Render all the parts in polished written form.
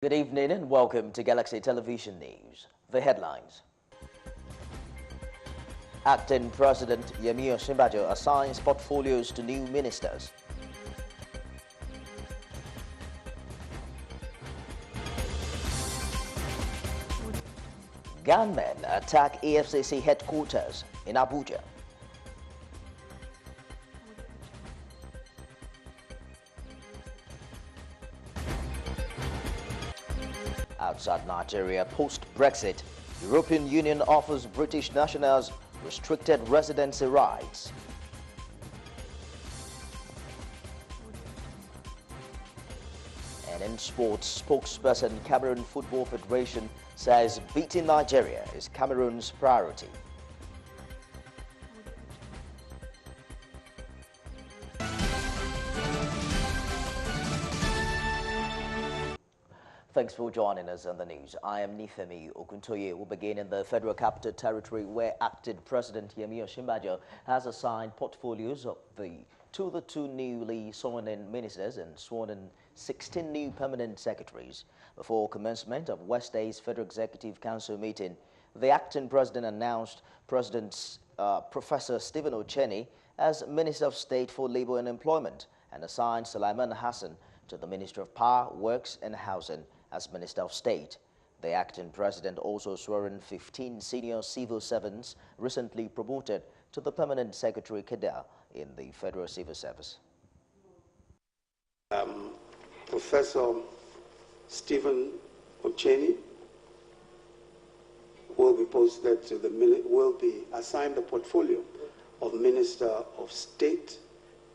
Good evening and welcome to Galaxy Television News. The headlines. Acting President Yemi Osinbajo assigns portfolios to new ministers. Gunmen attack EFCC headquarters in Abuja. Outside Nigeria, post-Brexit, European Union offers British nationals restricted residency rights. And in sports, spokesperson Cameroon Football Federation says beating Nigeria is Cameroon's priority. Thanks for joining us on the news. I am Nifemi Okuntoye. We'll begin in the Federal Capital Territory, where acting President Yemi Osinbajo has assigned portfolios to the two newly sworn-in ministers and sworn in 16 new permanent secretaries. Before commencement of Wednesday's Federal Executive Council meeting, the acting president announced Professor Stephen Ocheni as Minister of State for Labour and Employment and assigned Sulaiman Hassan to the Ministry of Power, Works and Housing as Minister of State. The acting president also swore in 15 senior civil servants recently promoted to the permanent secretary cadre in the Federal Civil Service. Professor Stephen Ocheni will be assigned the portfolio of Minister of State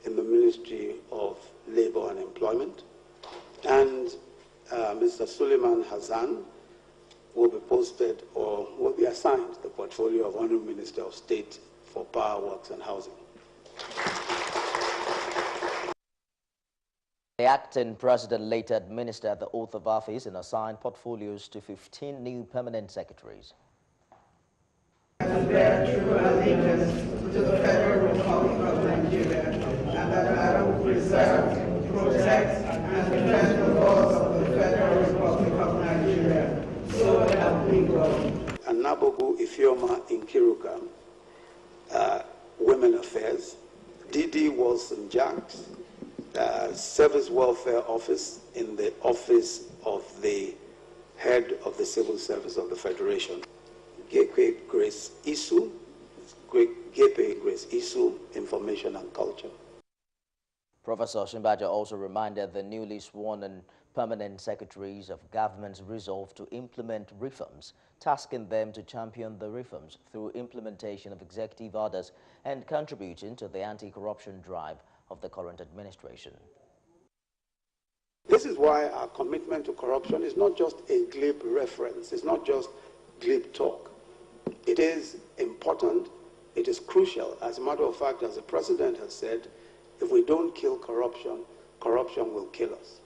in the Ministry of Labour and Employment, and Mr. Sulaiman Hassan will be assigned the portfolio of Honourable Minister of State for Power, Works and Housing. The acting president later administered the oath of office and assigned portfolios to 15 new permanent secretaries. To bear true allegiance to the Federal Republic of Nigeria, and that I will preserve, protect, and defend the laws of the Federal Republic of Nigeria. So help me God. Anabogu Ifioma Nkiruka, Women Affairs. Didi Wilson-Jacks, Service Welfare Office in the Office of the Head of the Civil Service of the Federation. Gepe Grace Isu, Information and Culture. Professor Osinbajo also reminded the newly sworn and permanent secretaries of government's resolve to implement reforms, tasking them to champion the reforms through implementation of executive orders and contributing to the anti-corruption drive of the current administration. This is why our commitment to corruption is not just a glib reference, it's not just glib talk. It is important, it is crucial. As a matter of fact, as the president has said, if we don't kill corruption, corruption will kill us.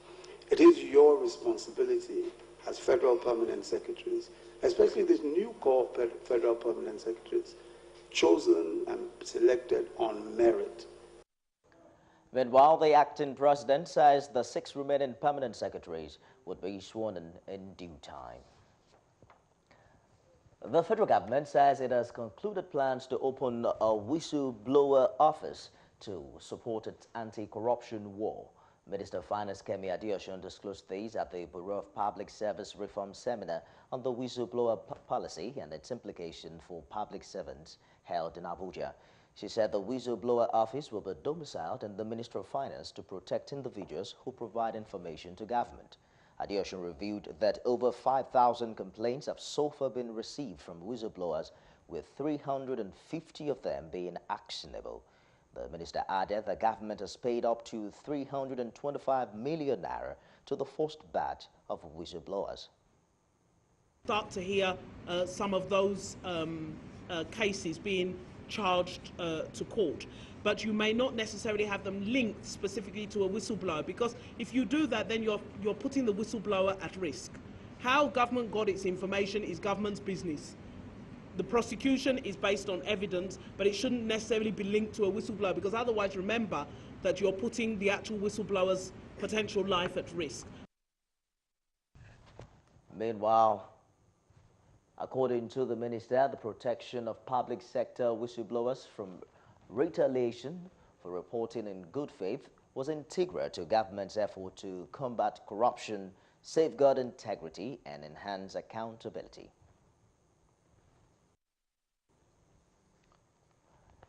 It is your responsibility as federal permanent secretaries, especially these new core federal permanent secretaries, chosen and selected on merit. Meanwhile, the acting president says the 6 remaining permanent secretaries would be sworn in due time. The federal government says it has concluded plans to open a whistleblower office to support its anti-corruption war. Minister of Finance Kemi Adeosun disclosed these at the Bureau of Public Service Reform Seminar on the whistleblower policy and its implication for public servants held in Abuja. She said the whistleblower office will be domiciled in the Ministry of Finance to protect individuals who provide information to government. Adeosun revealed that over 5,000 complaints have so far been received from whistleblowers, with 350 of them being actionable. The minister added the government has paid up to 325 million naira to the first batch of whistleblowers. Start to hear some of those cases being charged to court, but you may not necessarily have them linked specifically to a whistleblower, because if you do that, then you're putting the whistleblower at risk. How government got its information is government's business. The prosecution is based on evidence, but it shouldn't necessarily be linked to a whistleblower, because otherwise, remember that you're putting the actual whistleblower's potential life at risk. Meanwhile, according to the minister, the protection of public sector whistleblowers from retaliation for reporting in good faith was integral to government's effort to combat corruption, safeguard integrity, and enhance accountability.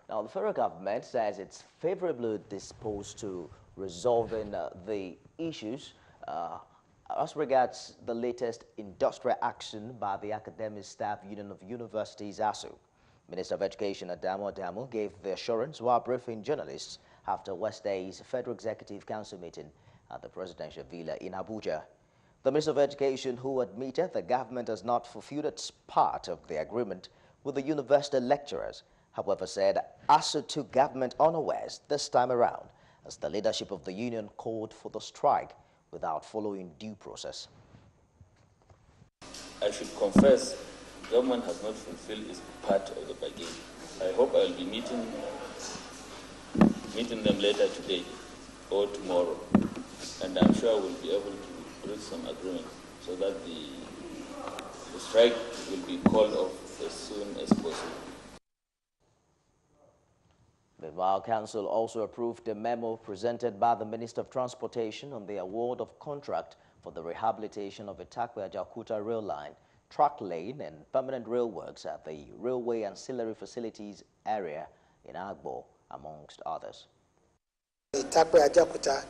Now, the federal government says it's favorably disposed to resolving the issues as regards the latest industrial action by the Academic Staff Union of Universities, ASU. Minister of Education Adamu Adamu gave the assurance while briefing journalists after Wednesday's Federal Executive Council meeting at the Presidential Villa in Abuja. The Minister of Education, who admitted the government has not fulfilled its part of the agreement with the university lecturers, however, said ASU took government unawares this time around as the leadership of the union called for the strike without following due process. I should confess, government has not fulfilled its part of the bargain. I hope I will be meeting them later today or tomorrow, and I'm sure we'll be able to reach some agreement so that the strike will be called off as soon as possible. Meanwhile, Council also approved a memo presented by the Minister of Transportation on the award of contract for the rehabilitation of Itakpe-Ajaokuta rail line, track lane, and permanent rail works at the Railway Ancillary Facilities area in Agbo, amongst others. The Itakpe-Ajaokuta,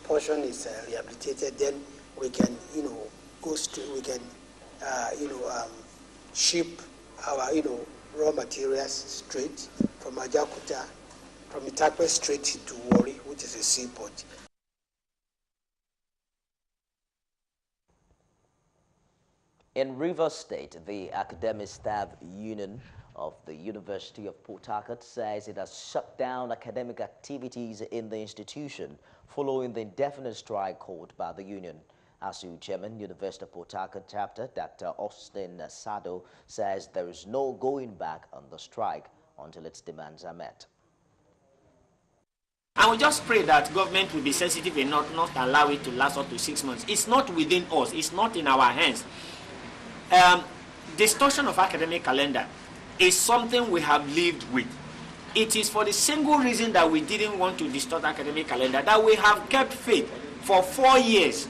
portion is rehabilitated. Then we can, go straight. We can, ship our, raw materials straight from Ajaokuta, from Itakpe straight to Warri, which is a seaport. In Rivers State, the Academic Staff Union of the University of Port Harcourt says it has shut down academic activities in the institution following the indefinite strike called by the union. ASU Chairman, University of Port Harcourt Chapter, Dr. Osinbajo, says there is no going back on the strike until its demands are met. I will just pray that government will be sensitive enough not allow it to last up to 6 months. It's not within us. It's not in our hands. Distortion of academic calendar is something we have lived with. It is for the single reason that we didn't want to distort academic calendar that we have kept faith for 4 years.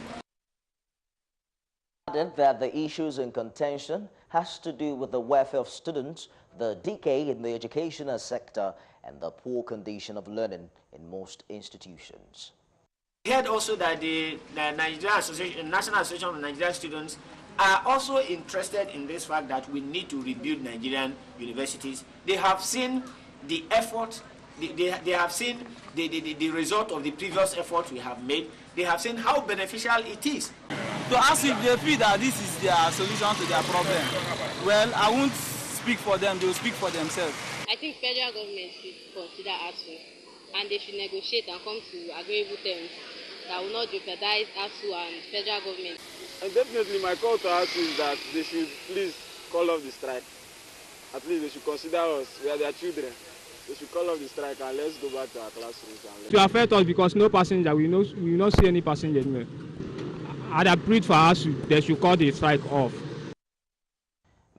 That the issues in contention has to do with the welfare of students, the decay in the educational sector, and the poor condition of learning in most institutions. We heard also that the National Association of Nigerian Students are also interested in this fact that we need to rebuild Nigerian universities. They have seen the effort, they have seen the result of the previous effort we have made. They have seen how beneficial it is. To ask if they feel that this is their solution to their problem, well, I won't speak for them, they will speak for themselves. I think federal government should consider ASU, and they should negotiate and come to agreeable terms that will not jeopardize ASU and federal government. And definitely my call to ASU is that they should please call off the strike. At least they should consider us, we are their children. They should call off the strike and let's go back to our classrooms. To affect us because no passenger, we will not see any passenger. I'd appreciate for ASU, they should call the strike off.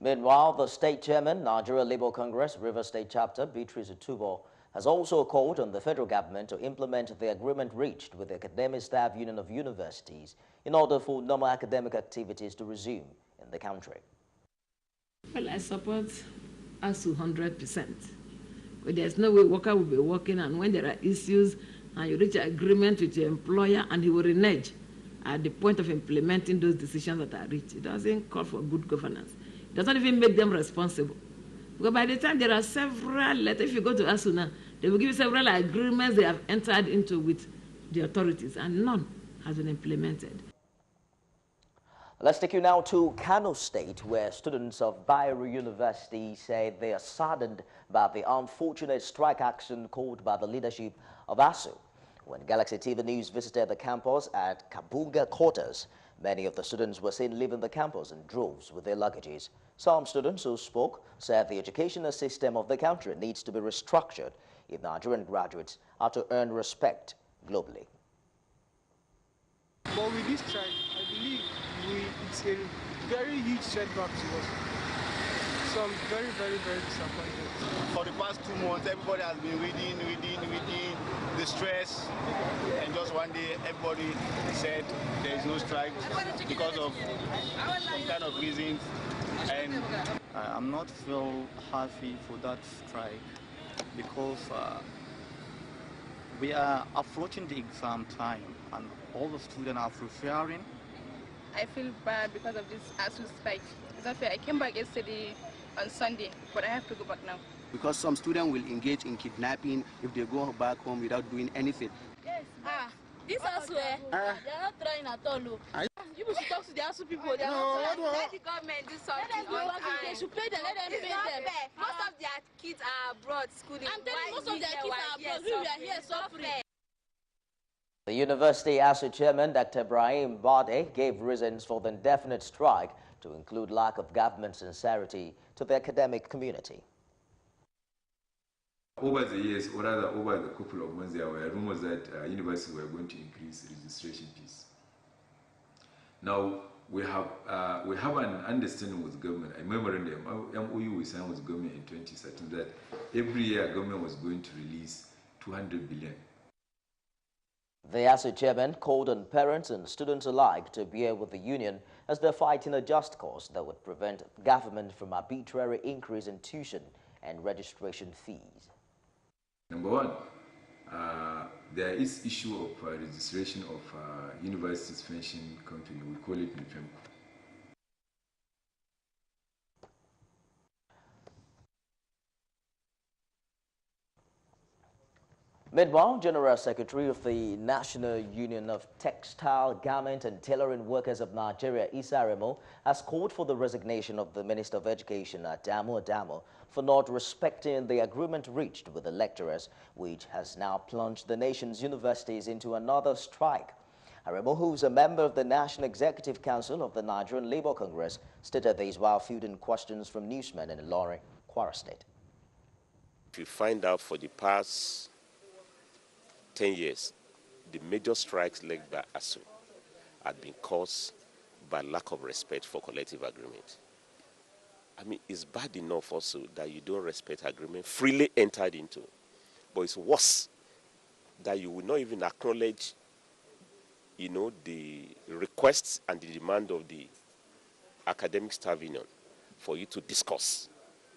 Meanwhile, the state chairman, Nigeria Labour Congress, Rivers State Chapter, Beatrice Utubo, has also called on the federal government to implement the agreement reached with the Academic Staff Union of Universities in order for normal academic activities to resume in the country. Well, I support ASU 100%. But there's no way worker will be working, and when there are issues and you reach an agreement with your employer and he will renege at the point of implementing those decisions that are reached. It doesn't call for good governance. It doesn't even make them responsible. Because by the time there are several letters, if you go to ASU now, they will give you several agreements they have entered into with the authorities, and none has been implemented. Let's take you now to Kano State, where students of Bayero University say they are saddened by the unfortunate strike action called by the leadership of ASU. When Galaxy TV News visited the campus at Kabunga quarters, many of the students were seen leaving the campus in droves with their luggages. Some students who spoke said the educational system of the country needs to be restructured if Nigerian graduates are to earn respect globally. But with this strike, I believe it's is a very huge setback to us. So I'm very, very, very disappointed. For the past 2 months, everybody has been reading the stress, and just one day everybody said there is no strike because of some kind of reasons. And I'm not feel happy for that strike because we are approaching the exam time and all the students are preparing. I feel bad because of this ASU strike. It's not fair. I came back yesterday on Sunday, but I have to go back now. Because some students will engage in kidnapping if they go back home without doing anything. Yes. This ASU, they are not trying at all. You should talk to the ASU people. They are not trying. Let the government do something. They should pay them. Let them pay them. Most of their kids are abroad schooling. I'm telling you, most of their kids are abroad. We are here suffering. The University ASU chairman, Dr. Ibrahim Bade, gave reasons for the indefinite strike, to include lack of government sincerity to the academic community. Over the years, or rather over the couple of months, there were rumors that universities were going to increase registration fees. Now, we have an understanding with government, a memorandum, MOU we signed with government in 2013 that every year government was going to release 200 billion. The ASU chairman called on parents and students alike to bear with the union as they're fighting a just cause that would prevent government from arbitrary increase in tuition and registration fees. Number one, there is issue of registration of universities pension company. We call it NIPEMCO. Meanwhile, General Secretary of the National Union of Textile, Garment and Tailoring Workers of Nigeria, Issa Aremo, has called for the resignation of the Minister of Education, Adamo, for not respecting the agreement reached with the lecturers, which has now plunged the nation's universities into another strike. Aremo, who is a member of the National Executive Council of the Nigerian Labour Congress, stated this while fielding questions from newsmen in Ilorin, Kwara State. If you find out for the past 10 years, the major strikes led by ASU had been caused by lack of respect for collective agreement. I mean, it's bad enough also that you don't respect agreement freely entered into, but it's worse that you will not even acknowledge, the requests and the demand of the academic staff union for you to discuss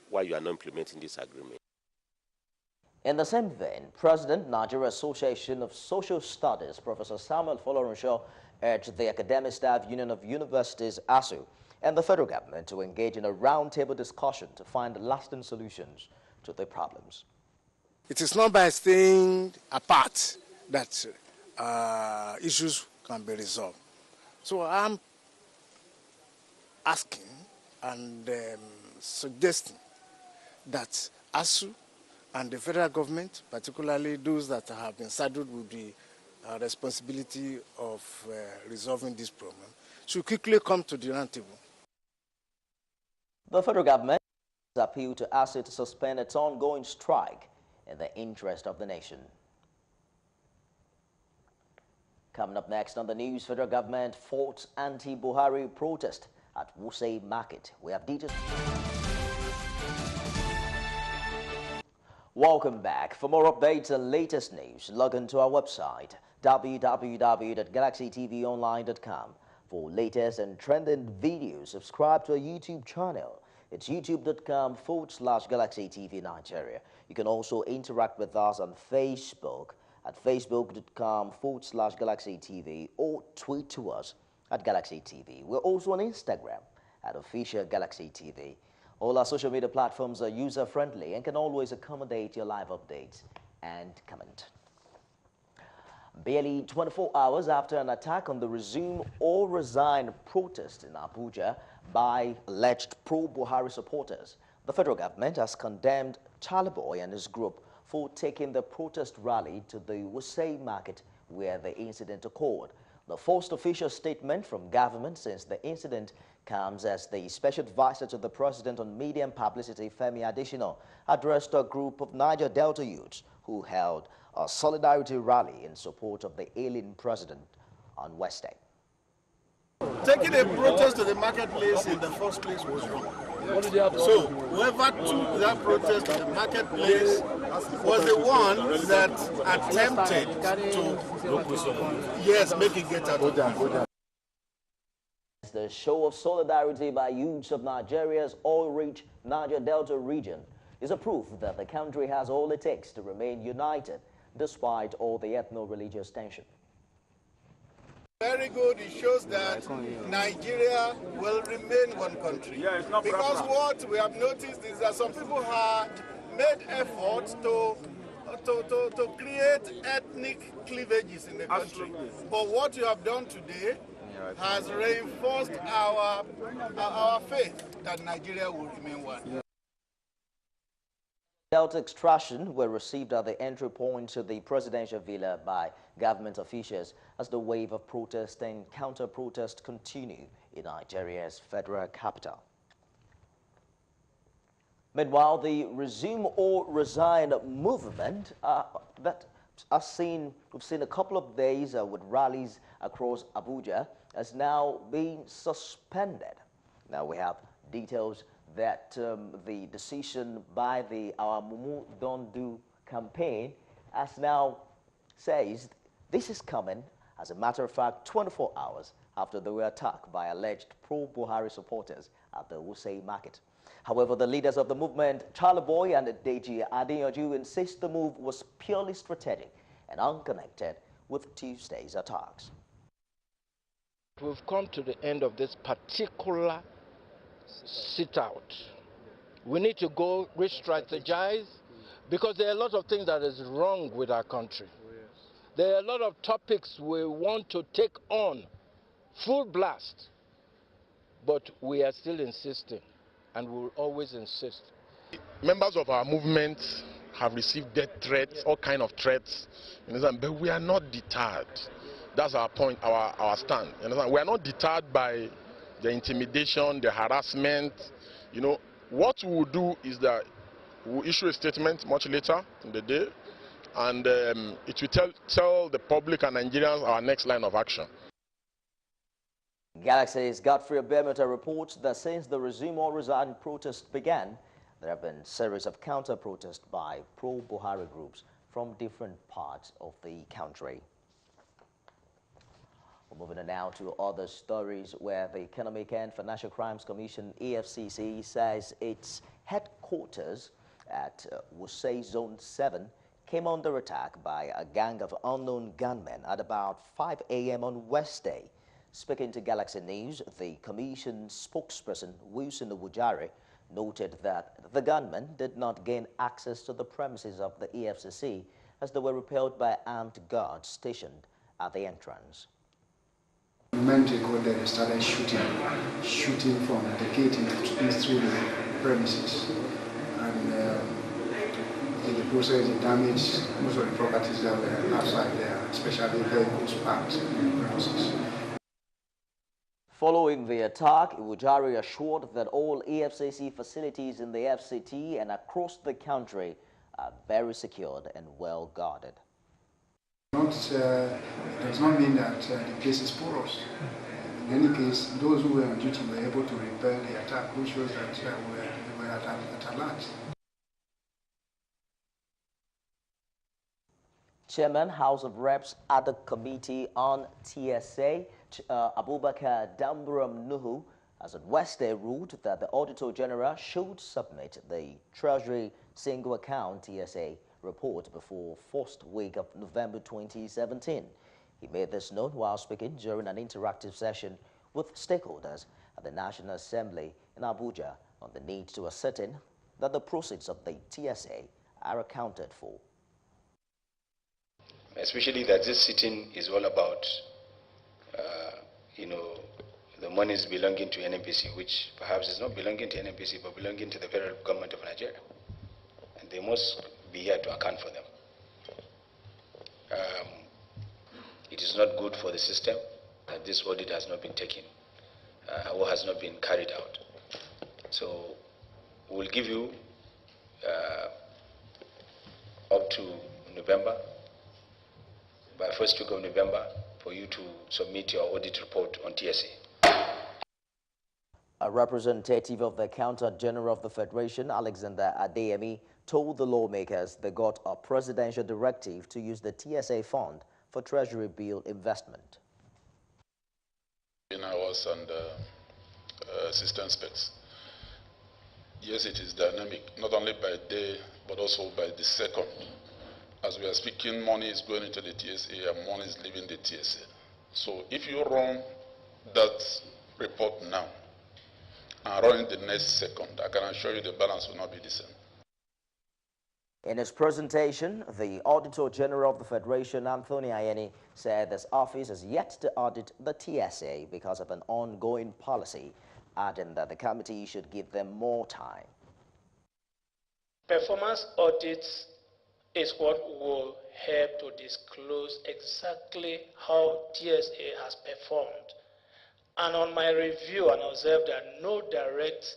why you are not implementing this agreement. In the same vein, President, Nigeria Association of Social Studies, Professor Samuel Folorunsho, urged the Academic Staff Union of Universities, ASU, and the federal government to engage in a roundtable discussion to find lasting solutions to the problems. It is not by staying apart that issues can be resolved. So I'm asking and suggesting that ASU and the federal government, particularly those that have been saddled with the responsibility of resolving this problem, should quickly come to the round table. The federal government has appealed to ASU to suspend its ongoing strike in the interest of the nation. Coming up next on the news, federal government fought anti-Buhari protest at Wuse Market. We have details. Welcome back. For more updates and latest news, log on to our website, www.galaxytvonline.com. For latest and trending videos, subscribe to our YouTube channel. It's youtube.com/GalaxyTV Nigeria. You can also interact with us on Facebook at facebook.com/GalaxyTV or tweet to us at GalaxyTV. We're also on Instagram at official GalaxyTV. All our social media platforms are user-friendly and can always accommodate your live updates and comment. Barely 24 hours after an attack on the Resume or Resign protest in Abuja by alleged pro-Buhari supporters, the federal government has condemned Charleboy and his group for taking the protest rally to the Wuse Market where the incident occurred. The first official statement from government since the incident comes as the special advisor to the president on media and publicity, Femi Adesina, addressed a group of Niger Delta youths who held a solidarity rally in support of the ailing president on Wednesday. Taking a protest to the marketplace in the first place was wrong. So whoever took that protest to the marketplace was the one that attempted to, yes, make it get out of control. The show of solidarity by youths of Nigeria's oil-rich Niger Delta region is a proof that the country has all it takes to remain united despite all the ethno-religious tension. Very good. It shows that Nigeria will remain one country. Yeah, it's not because what we have noticed is that some people had made efforts to create ethnic cleavages in the country. Absolutely. But what you have done today has reinforced our faith that Nigeria will remain one. Yeah. Delta extraction were received at the entry point to the presidential villa by government officials as the wave of protest and counter-protest continue in Nigeria's federal capital. Meanwhile, the Resume or Resign movement we've seen a couple of days with rallies across Abuja has now been suspended. Now we have details that the decision by the Our Mumu Don't Do campaign has now says this is coming, as a matter of fact, 24 hours after they were attacked by alleged pro-Buhari supporters at the Wuse market. However, the leaders of the movement, Charlie Boy and Deji Adeyanju, insist the move was purely strategic and unconnected with Tuesday's attacks. We've come to the end of this particular sit-out. We need to go re-strategize because there are a lot of things that is wrong with our country. There are a lot of topics we want to take on full blast, but we are still insisting, and we will always insist. Members of our movement have received death threats, all kinds of threats, but we are not deterred. That's our point, our stand. We are not deterred by the intimidation, the harassment. What we will do is that we will issue a statement much later in the day, and it will tell the public and Nigerians our next line of action. Galaxy's Godfrey Obemuta reports that since the Resume or Resign protest began, there have been a series of counter-protests by pro-Buhari groups from different parts of the country. We're moving on now to other stories where the Economic and Financial Crimes Commission, EFCC, says its headquarters at Wuse Zone 7 came under attack by a gang of unknown gunmen at about 5 a.m. on Wednesday. Speaking to Galaxy News, the Commission spokesperson, Wilson Wujari, noted that the gunmen did not gain access to the premises of the EFCC as they were repelled by armed guards stationed at the entrance. A moment ago, they started shooting from the gate through the premises, and in the process, it damaged most of the properties that were outside there, especially vehicles parked in the premises. Following the attack, Iwujari assured that all EFCC facilities in the FCT and across the country are very secured and well guarded. Does not mean that the place is porous. In any case, those who were on duty were able to repel the attack, which shows that they were at alert. Chairman, House of Reps, Ad hoc Committee on TSA, Abubakar Damburam Nuhu, has on Wednesday ruled that the Auditor General should submit the Treasury Single Account TSA report before first week of November 2017. He made this known while speaking during an interactive session with stakeholders at the National Assembly in Abuja on the need to ascertain that the proceeds of the TSA are accounted for. Especially that this sitting is all about, the monies belonging to NNPC, which perhaps is not belonging to NNPC, but belonging to the federal government of Nigeria. And they must be here to account for them. It is not good for the system that this audit has not been taken or has not been carried out. So we'll give you up to November, by first week of November, for you to submit your audit report on TSA. A representative of the Accountant General of the Federation, Alexander Adeyemi, told the lawmakers they got a presidential directive to use the TSA fund for Treasury bill investment. In hours and assistant specs. Yes, it is dynamic, not only by day, but also by the second. As we are speaking, money is going into the TSA and money is leaving the TSA. So if you run that report now and run it the next second, I can assure you the balance will not be the same. In his presentation, the Auditor General of the Federation, Anthony Ayeni, said this office is yet to audit the TSA because of an ongoing policy, adding that the committee should give them more time. Performance audits is what will help to disclose exactly how TSA has performed. And on my review, I observed that no direct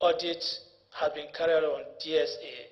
audit has been carried out on TSA.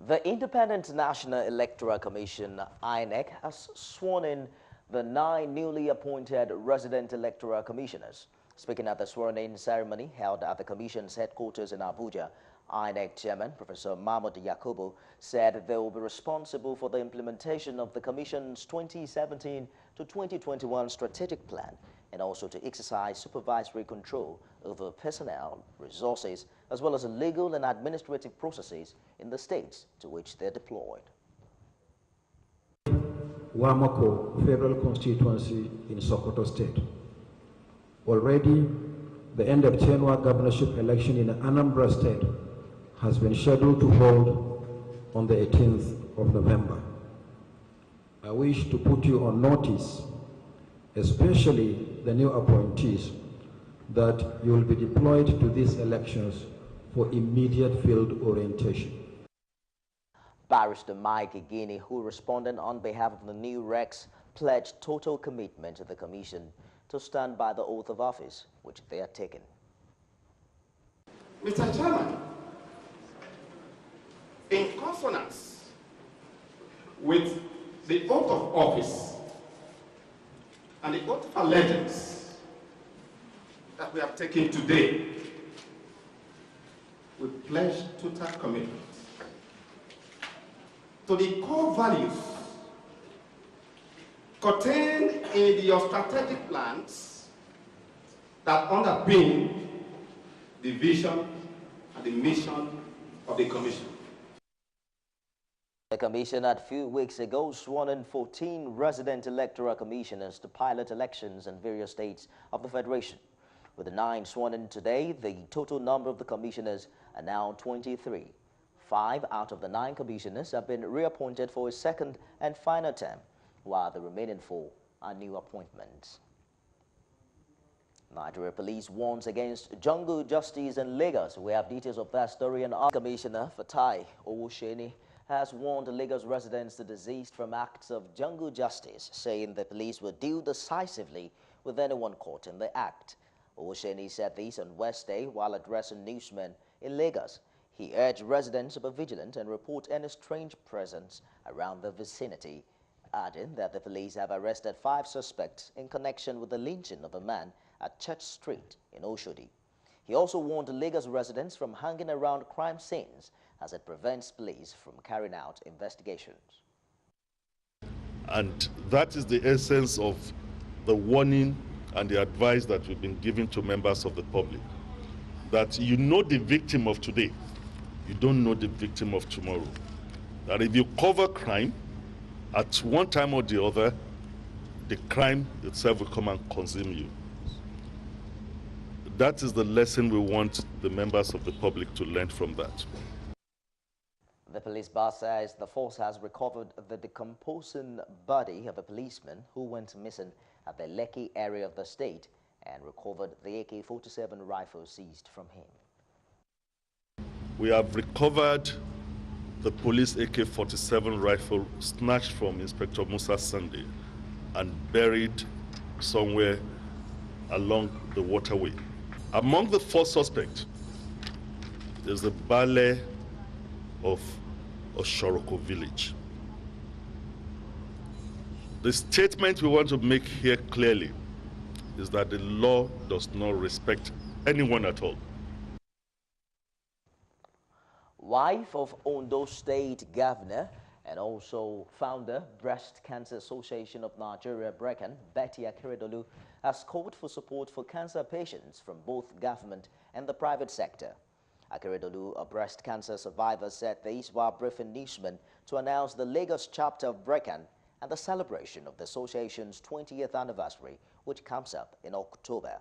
The Independent National Electoral Commission, INEC, has sworn in the 9 newly appointed resident electoral commissioners. Speaking at the swearing-in ceremony held at the Commission's headquarters in Abuja, INEC Chairman Professor Mahmoud Yakubu said they will be responsible for the implementation of the Commission's 2017 to 2021 strategic plan and also to exercise supervisory control over personnel, resources, as well as legal and administrative processes in the states to which they're deployed. Wamako Federal Constituency in Sokoto State. Already, the end of tenure governorship election in Anambra State has been scheduled to hold on the 18th of November. I wish to put you on notice, especially the new appointees, that you will be deployed to these elections for immediate field orientation. Barrister Mike Igini, who responded on behalf of the new Rex, pledged total commitment to the Commission to stand by the oath of office, which they are taking. Mr. Chairman, in consonance with the oath of office and the oath of allegiance that we have taken today, we pledge total commitment to the core values contained in your strategic plans that underpin the vision and the mission of the Commission. The Commission had a few weeks ago sworn in 14 resident electoral commissioners to pilot elections in various states of the Federation. With the 9 sworn in today, the total number of the commissioners are now 23. 5 out of the 9 commissioners have been reappointed for a second and final term, while the remaining 4 are new appointments. Nigeria Police warns against jungle justice in Lagos. We have details of that story, and our Commissioner Fatai Owusheni has warned Lagos residents to desist from acts of jungle justice, saying the police will deal decisively with anyone caught in the act. Owusheni said this on Wednesday while addressing newsmen in Lagos. He urged residents to be vigilant and report any strange presence around the vicinity, adding that the police have arrested 5 suspects in connection with the lynching of a man at Church Street in Oshodi. He also warned Lagos residents from hanging around crime scenes as it prevents police from carrying out investigations. And that is the essence of the warning and the advice that we've been giving to members of the public. That you know the victim of today, you don't know the victim of tomorrow. That if you cover crime, at one time or the other, the crime itself will come and consume you. That is the lesson we want the members of the public to learn from that. The police boss says the force has recovered the decomposing body of a policeman who went missing at the Lekki area of the state and recovered the AK-47 rifle seized from him. We have recovered the police AK-47 rifle snatched from Inspector Musa Sunday and buried somewhere along the waterway. Among the 4 suspects is the ballet of Oshoroko village. The statement we want to make here clearly is that the law does not respect anyone at all. Wife of Ondo State Governor and also founder, Breast Cancer Association of Nigeria, BRECAN, Betty Akeredolu, has called for support for cancer patients from both government and the private sector. Akeredolu, a breast cancer survivor, said this while briefing newsmen to announce the Lagos chapter of BRECAN and the celebration of the association's 20th anniversary, which comes up in October.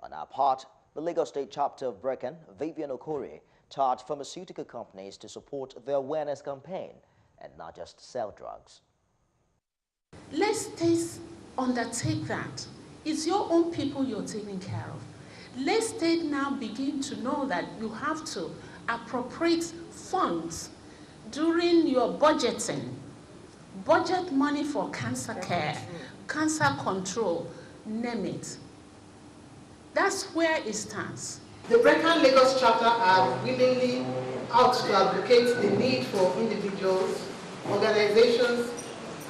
On our part, the Lagos State chapter of BRECAN, Vivian Okorie, charged pharmaceutical companies to support the awareness campaign and not just sell drugs. Let states undertake that. It's your own people you're taking care of. Let states now begin to know that you have to appropriate funds during your budgeting. Budget money for cancer care, cancer control, name it. That's where it starts. The BRECAN Lagos chapter are willingly out to advocate the need for individuals, organizations,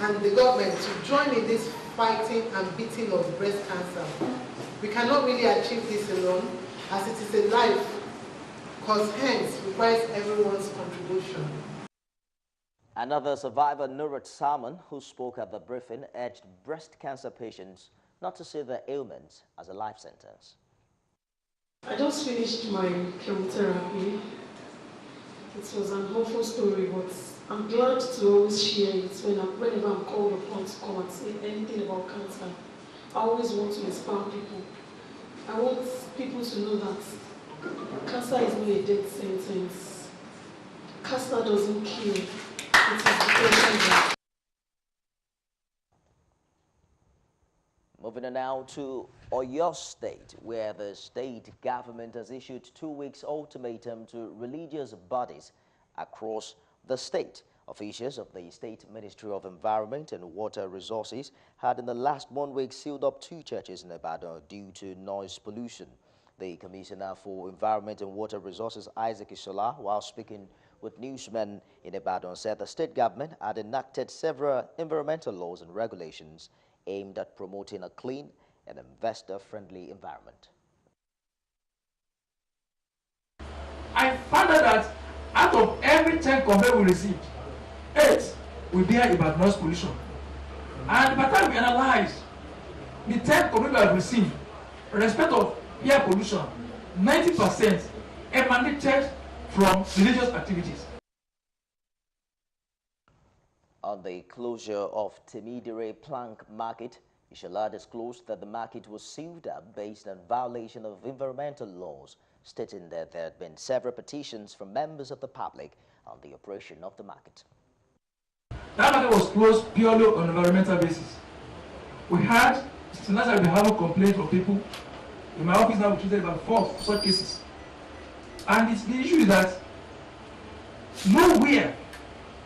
and the government to join in this fighting and beating of breast cancer. We cannot really achieve this alone, as it is a life, cause hence requires everyone's contribution. Another survivor, Nurat Salman, who spoke at the briefing, urged breast cancer patients not to see their ailments as a life sentence. I just finished my chemotherapy. It was an awful story, but I'm glad to always share it whenever I'm called upon to come and say anything about cancer. I always want to inspire people. I want people to know that cancer is not a death sentence. Cancer doesn't kill. It is depression. Moving on now to Oyo State, where the state government has issued 2 weeks ultimatum to religious bodies across the state. Officials of the State Ministry of Environment and Water Resources had in the last 1 week sealed up 2 churches in Ibadan due to noise pollution. The Commissioner for Environment and Water Resources, Isaac Ishola, while speaking with newsmen in Ibadan, said the state government had enacted several environmental laws and regulations aimed at promoting a clean and investor-friendly environment. I found out that out of every 10 complaints we received, 8 will bear about noise pollution. And by the time we analyze the 10 complaints we have received in respect of air pollution, 90% emanated from religious activities. On the closure of Temidire Plank Market, Ishola disclosed that the market was sealed up based on violation of environmental laws, stating that there had been several petitions from members of the public on the operation of the market. That market was closed purely on an environmental basis. We had, tonight I've been having complaints from people. In my office now we treated about 4 such cases. And the issue is that nowhere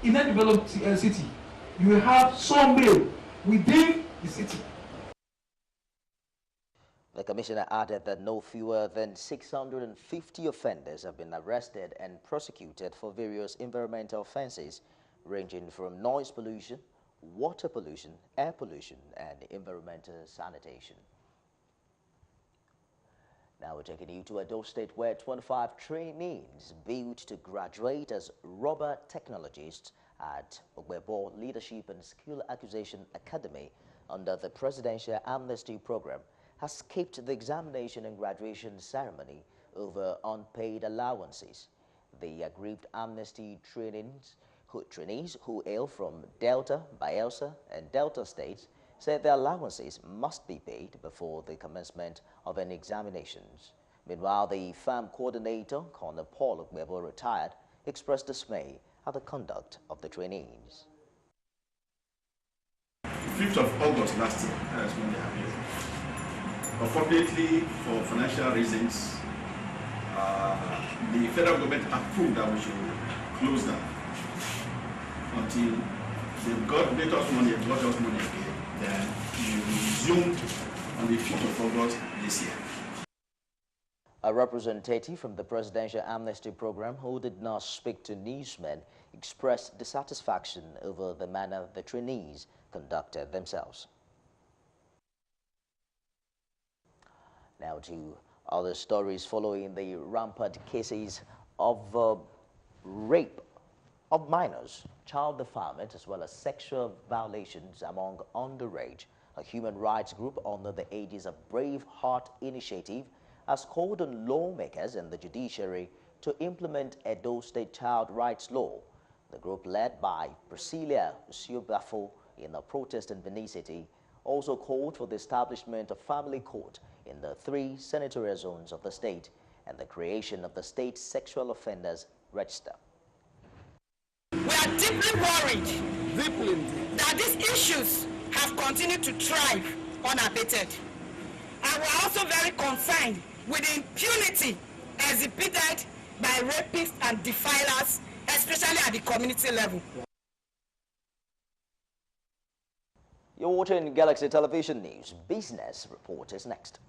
in a developed city you will have some mail within the city. The commissioner added that no fewer than 650 offenders have been arrested and prosecuted for various environmental offenses, ranging from noise pollution, water pollution, air pollution, and environmental sanitation. Now we're taking you to Edo State, where 25 trainees built to graduate as rubber technologists at Ogbebo Leadership and Skill Acquisition Academy under the Presidential Amnesty Program has skipped the examination and graduation ceremony over unpaid allowances. The aggrieved Amnesty trainees who hail from Delta, Bayelsa, and Delta states said their allowances must be paid before the commencement of any examinations. Meanwhile, the farm coordinator, Colonel Paul Ogbebo, retired, expressed dismay at the conduct of the trainees. 5th of August last year, that is when they appeared. Unfortunately, for financial reasons, the federal government approved that we should close down until they got us money again. Then we resumed on the 5th of August this year. A representative from the Presidential Amnesty Program, who did not speak to newsmen, expressed dissatisfaction over the manner the trainees conducted themselves. Now to other stories following the rampant cases of rape of minors, child defilement, as well as sexual violations among underage. A human rights group under the aegis of Brave Heart Initiative has called on lawmakers and the judiciary to implement Edo State Child Rights Law. The group, led by Priscilla Osinbajo in a protest in Benin City, also called for the establishment of family court in the 3 senatorial zones of the state and the creation of the state sexual offenders register. We are deeply worried that these issues have continued to thrive unabated. And we're also very concerned with the impunity exhibited by rapists and defilers, especially at the community level. You're watching Galaxy Television News. Business Report is next.